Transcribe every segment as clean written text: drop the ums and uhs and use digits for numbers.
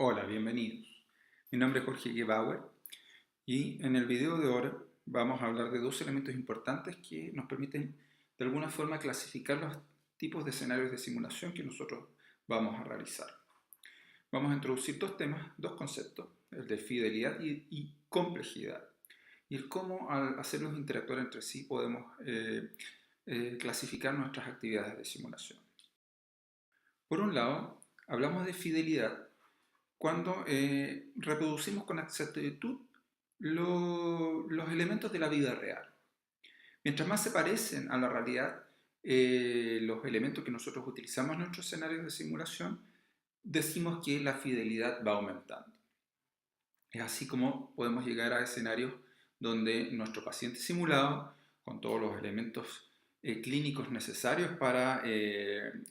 Hola, bienvenidos. Mi nombre es Jorge Gebauer y en el video de ahora vamos a hablar de dos elementos importantes que nos permiten de alguna forma clasificar los tipos de escenarios de simulación que nosotros vamos a realizar. Vamos a introducir dos temas, dos conceptos, el de fidelidad y complejidad, y el cómo al hacerlos interactuar entre sí podemos clasificar nuestras actividades de simulación. Por un lado, hablamos de fidelidad cuando reproducimos con exactitud los elementos de la vida real. Mientras más se parecen a la realidad los elementos que nosotros utilizamos en nuestros escenarios de simulación, decimos que la fidelidad va aumentando. Es así como podemos llegar a escenarios donde nuestro paciente simulado, con todos los elementos clínicos necesarios para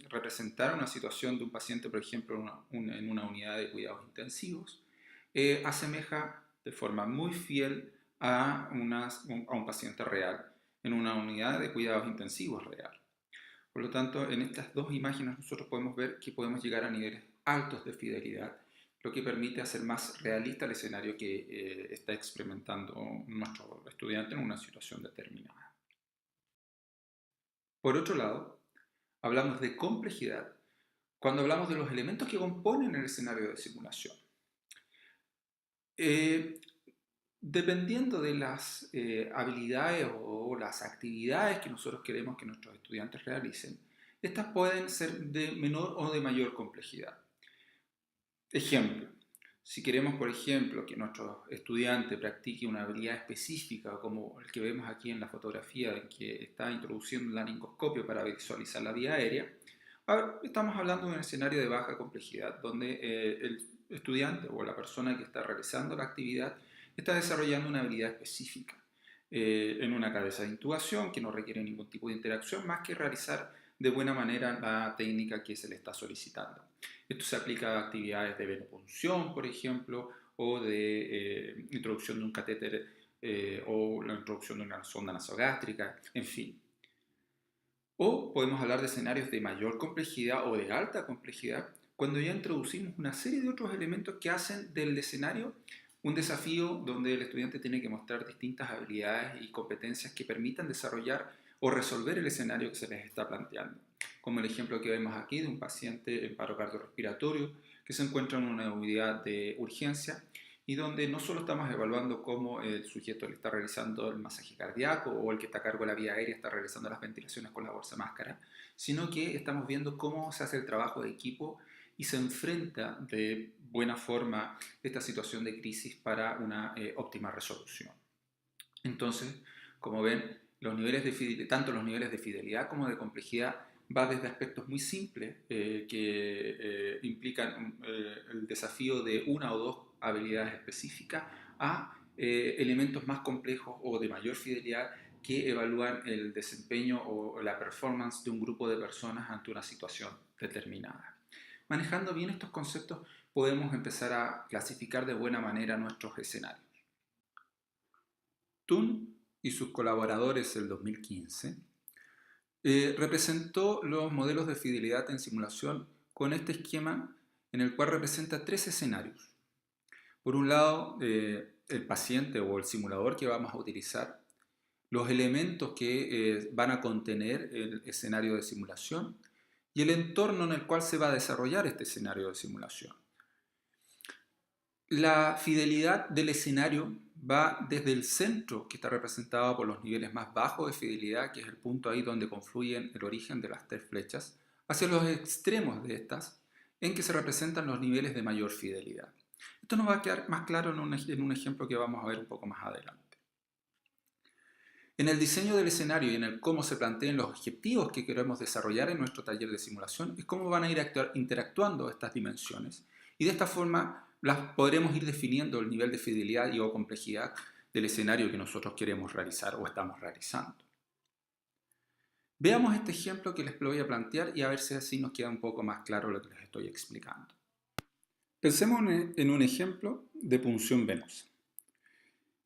representar una situación de un paciente, por ejemplo, en una unidad de cuidados intensivos, asemeja de forma muy fiel a un paciente real en una unidad de cuidados intensivos real. Por lo tanto, en estas dos imágenes nosotros podemos ver que podemos llegar a niveles altos de fidelidad, lo que permite hacer más realista el escenario que está experimentando nuestro estudiante en una situación determinada. Por otro lado, hablamos de complejidad cuando hablamos de los elementos que componen el escenario de simulación. Dependiendo de las habilidades o las actividades que nosotros queremos que nuestros estudiantes realicen, estas pueden ser de menor o de mayor complejidad. Ejemplo, si queremos, por ejemplo, que nuestro estudiante practique una habilidad específica, como el que vemos aquí en la fotografía en que está introduciendo el laringoscopio para visualizar la vía aérea, estamos hablando de un escenario de baja complejidad, donde el estudiante o la persona que está realizando la actividad está desarrollando una habilidad específica en una cabeza de intubación que no requiere ningún tipo de interacción más que realizar de buena manera la técnica que se le está solicitando. Esto se aplica a actividades de venopunción, por ejemplo, o de introducción de un catéter o la introducción de una sonda nasogástrica, en fin. O podemos hablar de escenarios de mayor complejidad o de alta complejidad cuando ya introducimos una serie de otros elementos que hacen del escenario un desafío donde el estudiante tiene que mostrar distintas habilidades y competencias que permitan desarrollar o resolver el escenario que se les está planteando. Como el ejemplo que vemos aquí de un paciente en paro cardiorrespiratorio que se encuentra en una unidad de urgencia y donde no solo estamos evaluando cómo el sujeto le está realizando el masaje cardíaco o el que está a cargo de la vía aérea está realizando las ventilaciones con la bolsa máscara, sino que estamos viendo cómo se hace el trabajo de equipo y se enfrenta de buena forma esta situación de crisis para una óptima resolución. Entonces, como ven, tanto los niveles de fidelidad como de complejidad va desde aspectos muy simples que implican el desafío de una o dos habilidades específicas a elementos más complejos o de mayor fidelidad que evalúan el desempeño o la performance de un grupo de personas ante una situación determinada. Manejando bien estos conceptos podemos empezar a clasificar de buena manera nuestros escenarios. Thun y sus colaboradores del 2015 representó los modelos de fidelidad en simulación con este esquema en el cual representa tres escenarios. Por un lado, el paciente o el simulador que vamos a utilizar, los elementos que van a contener el escenario de simulación y el entorno en el cual se va a desarrollar este escenario de simulación. La fidelidad del escenario va desde el centro, que está representado por los niveles más bajos de fidelidad, que es el punto ahí donde confluyen el origen de las tres flechas, hacia los extremos de estas, en que se representan los niveles de mayor fidelidad. Esto nos va a quedar más claro en un ejemplo que vamos a ver un poco más adelante. En el diseño del escenario y en el cómo se planteen los objetivos que queremos desarrollar en nuestro taller de simulación es cómo van a ir interactuando estas dimensiones y de esta forma las podremos ir definiendo el nivel de fidelidad y o complejidad del escenario que nosotros queremos realizar o estamos realizando. Veamos este ejemplo que les voy a plantear y a ver si así nos queda un poco más claro lo que les estoy explicando. Pensemos en un ejemplo de punción venosa.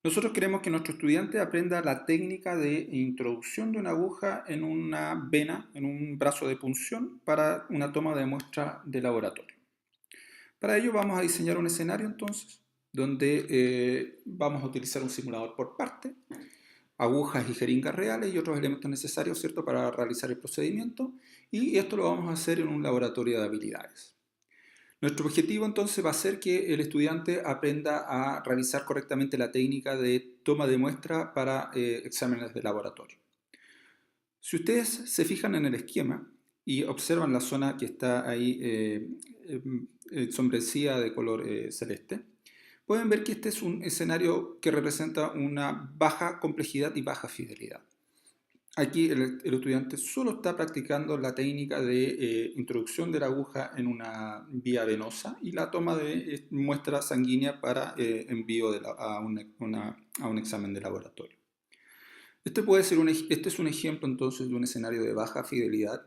Nosotros queremos que nuestro estudiante aprenda la técnica de introducción de una aguja en una vena, en un brazo de punción, para una toma de muestra de laboratorio. Para ello vamos a diseñar un escenario entonces, donde vamos a utilizar un simulador por parte, agujas y jeringas reales y otros elementos necesarios, ¿cierto?, para realizar el procedimiento, y esto lo vamos a hacer en un laboratorio de habilidades. Nuestro objetivo entonces va a ser que el estudiante aprenda a realizar correctamente la técnica de toma de muestra para exámenes de laboratorio. Si ustedes se fijan en el esquema y observan la zona que está ahí ensombrecida de color celeste, pueden ver que este es un escenario que representa una baja complejidad y baja fidelidad. Aquí el estudiante solo está practicando la técnica de introducción de la aguja en una vía venosa y la toma de muestra sanguínea para envío a un examen de laboratorio. Este es un ejemplo entonces de un escenario de baja fidelidad,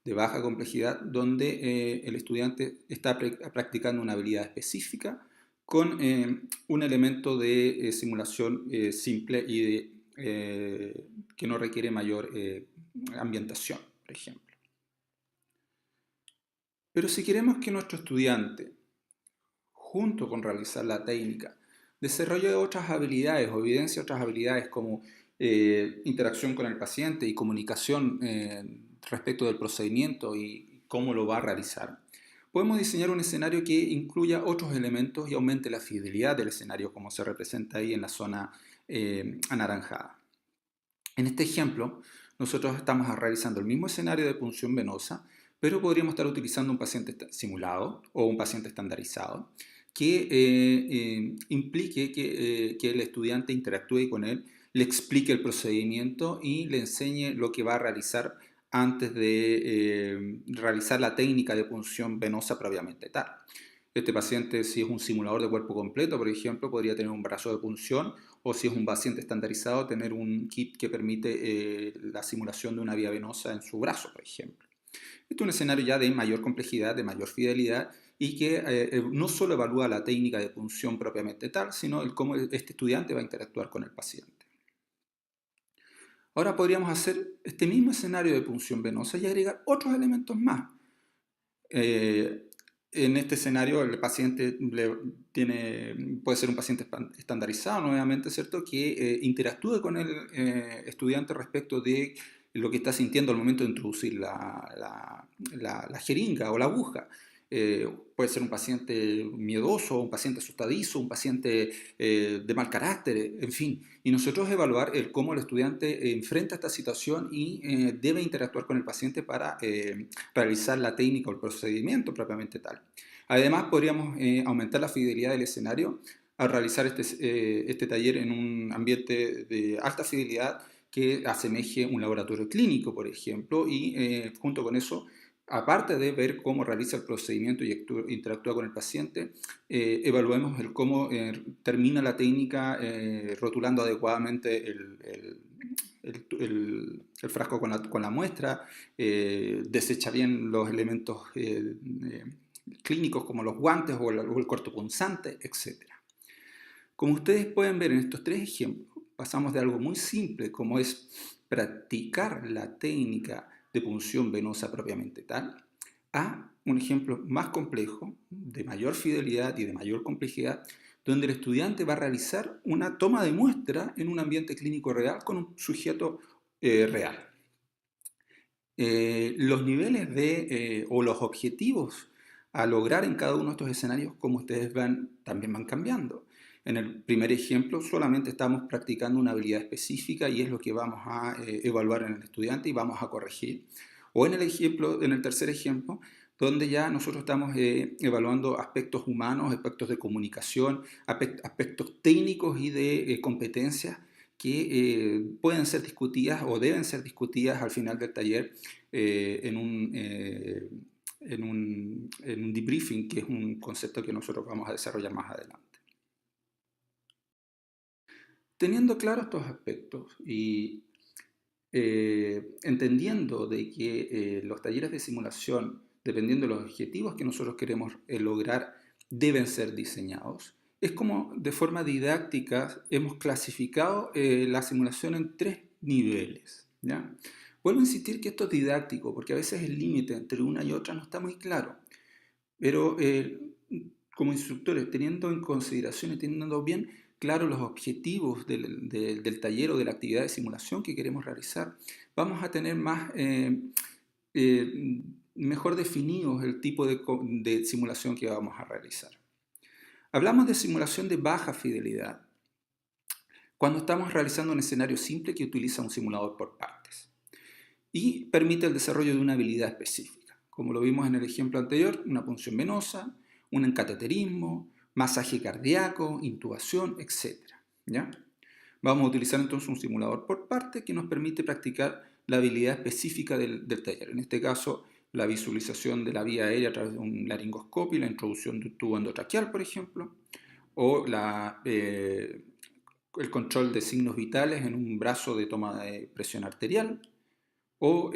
de baja complejidad, donde el estudiante está practicando una habilidad específica con un elemento de simulación simple y que no requiere mayor ambientación, por ejemplo. Pero si queremos que nuestro estudiante, junto con realizar la técnica, desarrolle otras habilidades o evidencia otras habilidades como interacción con el paciente y comunicación respecto del procedimiento y cómo lo va a realizar, podemos diseñar un escenario que incluya otros elementos y aumente la fidelidad del escenario, como se representa ahí en la zona anaranjada. En este ejemplo, nosotros estamos realizando el mismo escenario de punción venosa, pero podríamos estar utilizando un paciente simulado o un paciente estandarizado que implique que el estudiante interactúe con él, le explique el procedimiento y le enseñe lo que va a realizar antes de realizar la técnica de punción venosa propiamente tal. Este paciente, si es un simulador de cuerpo completo, por ejemplo, podría tener un brazo de punción, o si es un paciente estandarizado, tener un kit que permite la simulación de una vía venosa en su brazo, por ejemplo. Este es un escenario ya de mayor complejidad, de mayor fidelidad, y que no solo evalúa la técnica de punción propiamente tal, sino el cómo este estudiante va a interactuar con el paciente. Ahora podríamos hacer este mismo escenario de punción venosa y agregar otros elementos más. En este escenario el paciente puede ser un paciente estandarizado nuevamente, ¿cierto? Que interactúe con el estudiante respecto de lo que está sintiendo al momento de introducir la jeringa o la aguja. Puede ser un paciente miedoso, un paciente asustadizo, un paciente de mal carácter, en fin. Y nosotros evaluar cómo el estudiante enfrenta esta situación y debe interactuar con el paciente para realizar la técnica o el procedimiento propiamente tal. Además, podríamos aumentar la fidelidad del escenario al realizar este taller en un ambiente de alta fidelidad que asemeje un laboratorio clínico, por ejemplo, y junto con eso, aparte de ver cómo realiza el procedimiento y interactúa con el paciente, evaluemos cómo termina la técnica rotulando adecuadamente el frasco con la muestra, desecha bien los elementos clínicos como los guantes o el cortopunzante, etc. Como ustedes pueden ver en estos tres ejemplos, pasamos de algo muy simple como es practicar la técnica de punción venosa propiamente tal, a un ejemplo más complejo, de mayor fidelidad y de mayor complejidad, donde el estudiante va a realizar una toma de muestra en un ambiente clínico real con un sujeto real. Los niveles o los objetivos a lograr en cada uno de estos escenarios, como ustedes ven, también van cambiando. En el primer ejemplo solamente estamos practicando una habilidad específica y es lo que vamos a evaluar en el estudiante y vamos a corregir. O en el tercer ejemplo, donde ya nosotros estamos evaluando aspectos humanos, aspectos de comunicación, aspectos técnicos y de competencias que pueden ser discutidas o deben ser discutidas al final del taller en un debriefing, que es un concepto que nosotros vamos a desarrollar más adelante. Teniendo claros estos aspectos y entendiendo de que los talleres de simulación, dependiendo de los objetivos que nosotros queremos lograr, deben ser diseñados, es como de forma didáctica hemos clasificado la simulación en tres niveles, ¿ya? Vuelvo a insistir que esto es didáctico, porque a veces el límite entre una y otra no está muy claro, pero como instructores, teniendo en consideración y teniendo bien claro los objetivos del taller o de la actividad de simulación que queremos realizar, vamos a tener mejor definidos el tipo de simulación que vamos a realizar. Hablamos de simulación de baja fidelidad cuando estamos realizando un escenario simple que utiliza un simulador por partes y permite el desarrollo de una habilidad específica. Como lo vimos en el ejemplo anterior, una punción venosa, un encateterismo, masaje cardíaco, intubación, etc. ¿Ya? Vamos a utilizar entonces un simulador por parte que nos permite practicar la habilidad específica del taller. En este caso, la visualización de la vía aérea a través de un laringoscopio, la introducción de un tubo endotraqueal, por ejemplo, o el control de signos vitales en un brazo de toma de presión arterial, o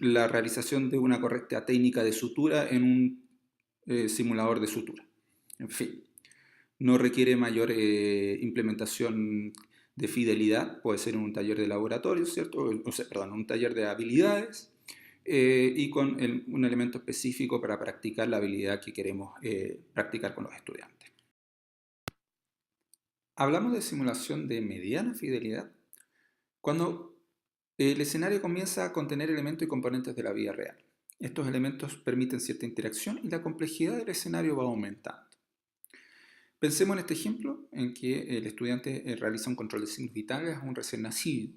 la realización de una correcta técnica de sutura en un simulador de sutura. En fin, no requiere mayor implementación de fidelidad, puede ser en un taller de laboratorio, ¿cierto? Perdón, un taller de habilidades y con un elemento específico para practicar la habilidad que queremos practicar con los estudiantes. Hablamos de simulación de mediana fidelidad cuando el escenario comienza a contener elementos y componentes de la vida real. Estos elementos permiten cierta interacción y la complejidad del escenario va aumentando. Pensemos en este ejemplo en que el estudiante realiza un control de signos vitales a un recién nacido,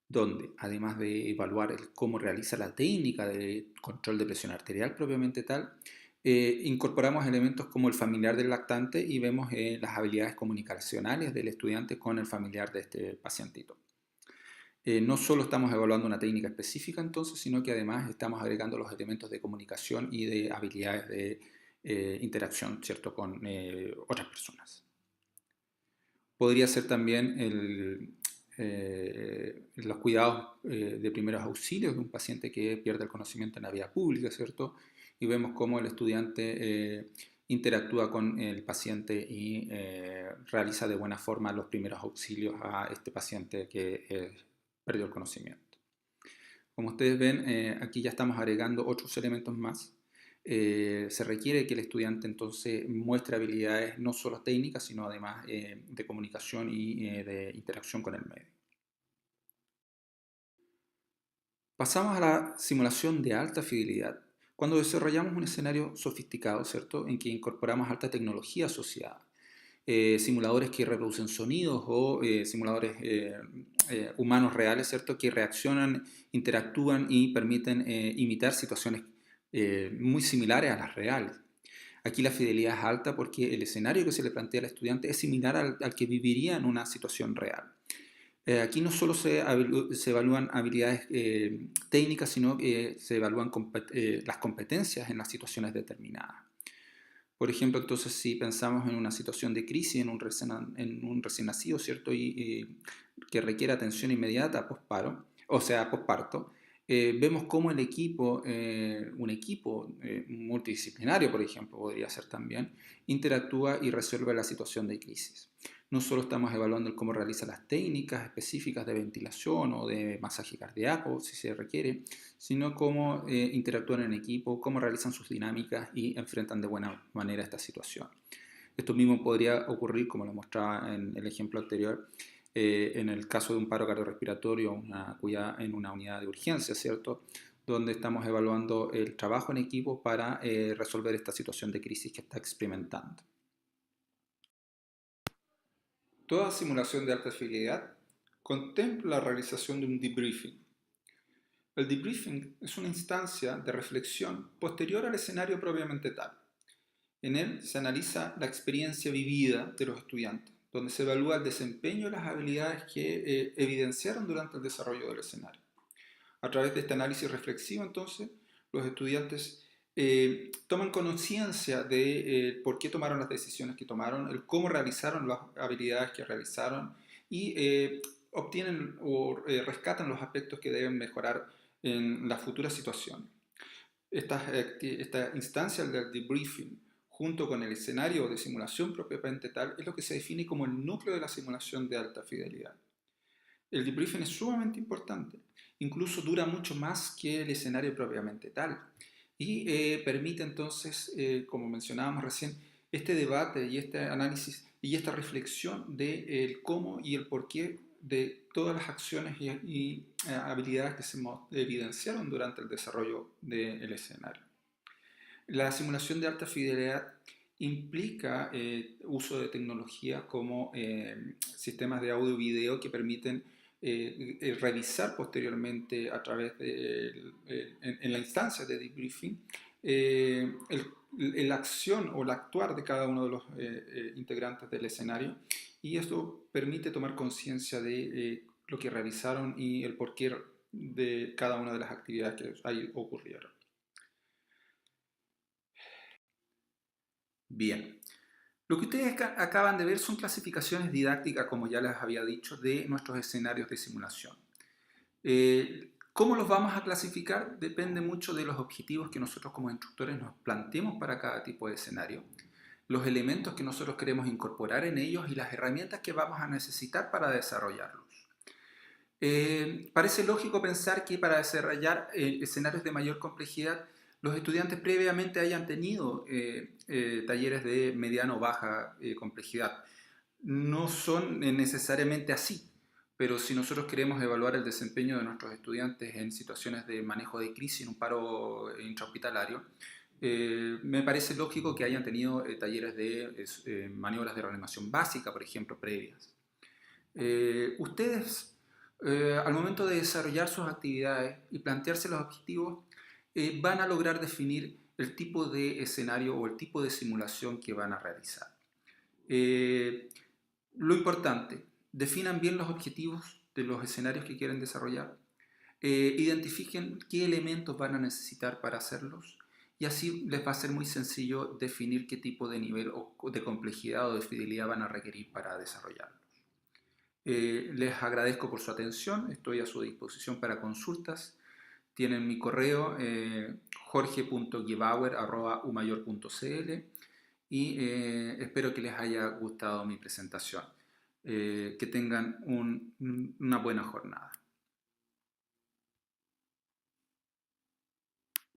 donde además de evaluar cómo realiza la técnica de control de presión arterial propiamente tal, incorporamos elementos como el familiar del lactante y vemos las habilidades comunicacionales del estudiante con el familiar de este pacientito. No solo estamos evaluando una técnica específica entonces, sino que además estamos agregando los elementos de comunicación y de habilidades de interacción, ¿cierto?, con otras personas. Podría ser también los cuidados de primeros auxilios de un paciente que pierde el conocimiento en la vía pública, ¿cierto? Y vemos cómo el estudiante interactúa con el paciente y realiza de buena forma los primeros auxilios a este paciente que perdió el conocimiento. Como ustedes ven, aquí ya estamos agregando otros elementos más. Se requiere que el estudiante entonces muestre habilidades no solo técnicas, sino además de comunicación y de interacción con el medio. Pasamos a la simulación de alta fidelidad, cuando desarrollamos un escenario sofisticado, ¿cierto?, en que incorporamos alta tecnología asociada. Simuladores que reproducen sonidos o simuladores humanos reales, ¿cierto?, que reaccionan, interactúan y permiten imitar situaciones muy similares a las reales. Aquí la fidelidad es alta porque el escenario que se le plantea al estudiante es similar al que viviría en una situación real. Aquí no solo se evalúan habilidades técnicas, sino que se evalúan las competencias en las situaciones determinadas. Por ejemplo, entonces, si pensamos en una situación de crisis en un recién nacido, ¿cierto? Y que requiere atención inmediata posparto, vemos cómo el equipo, un equipo multidisciplinario, por ejemplo, podría ser también, interactúa y resuelve la situación de crisis. No solo estamos evaluando cómo realiza las técnicas específicas de ventilación o de masaje cardíaco, si se requiere, sino cómo interactúan en equipo, cómo realizan sus dinámicas y enfrentan de buena manera esta situación. Esto mismo podría ocurrir, como lo mostraba en el ejemplo anterior, en el caso de un paro cardiorrespiratorio en una unidad de urgencia, ¿cierto?, donde estamos evaluando el trabajo en equipo para resolver esta situación de crisis que está experimentando. Toda simulación de alta fidelidad contempla la realización de un debriefing. El debriefing es una instancia de reflexión posterior al escenario propiamente tal. En él se analiza la experiencia vivida de los estudiantes, donde se evalúa el desempeño y las habilidades que evidenciaron durante el desarrollo del escenario. A través de este análisis reflexivo, entonces, los estudiantes toman conciencia de por qué tomaron las decisiones que tomaron, el cómo realizaron las habilidades que realizaron y obtienen o rescatan los aspectos que deben mejorar en la futura situación. Esta instancia del debriefing, junto con el escenario de simulación propiamente tal, es lo que se define como el núcleo de la simulación de alta fidelidad. El debriefing es sumamente importante, incluso dura mucho más que el escenario propiamente tal. y permite entonces, como mencionábamos recién, este debate y este análisis y esta reflexión de el cómo y el porqué de todas las acciones y habilidades que se evidenciaron durante el desarrollo del escenario. La simulación de alta fidelidad implica uso de tecnología como sistemas de audio y video que permiten revisar posteriormente a través de en la instancia de debriefing la acción o el actuar de cada uno de los integrantes del escenario, y esto permite tomar conciencia de lo que realizaron y el porqué de cada una de las actividades que ahí ocurrieron. Bien, lo que ustedes acaban de ver son clasificaciones didácticas, como ya les había dicho, de nuestros escenarios de simulación. ¿Cómo los vamos a clasificar? Depende mucho de los objetivos que nosotros como instructores nos planteemos para cada tipo de escenario, los elementos que nosotros queremos incorporar en ellos y las herramientas que vamos a necesitar para desarrollarlos. Parece lógico pensar que para desarrollar escenarios de mayor complejidad, los estudiantes previamente hayan tenido talleres de mediana o baja complejidad. No son necesariamente así, pero si nosotros queremos evaluar el desempeño de nuestros estudiantes en situaciones de manejo de crisis, en un paro intrahospitalario, me parece lógico que hayan tenido talleres de maniobras de reanimación básica, por ejemplo, previas. Ustedes, al momento de desarrollar sus actividades y plantearse los objetivos, van a lograr definir el tipo de escenario o el tipo de simulación que van a realizar. Lo importante, definan bien los objetivos de los escenarios que quieren desarrollar, identifiquen qué elementos van a necesitar para hacerlos, y así les va a ser muy sencillo definir qué tipo de nivel o de complejidad o de fidelidad van a requerir para desarrollarlos. Les agradezco por su atención, estoy a su disposición para consultas. Tienen mi correo jorge.gebauer@umayor.cl, y espero que les haya gustado mi presentación. Que tengan una buena jornada.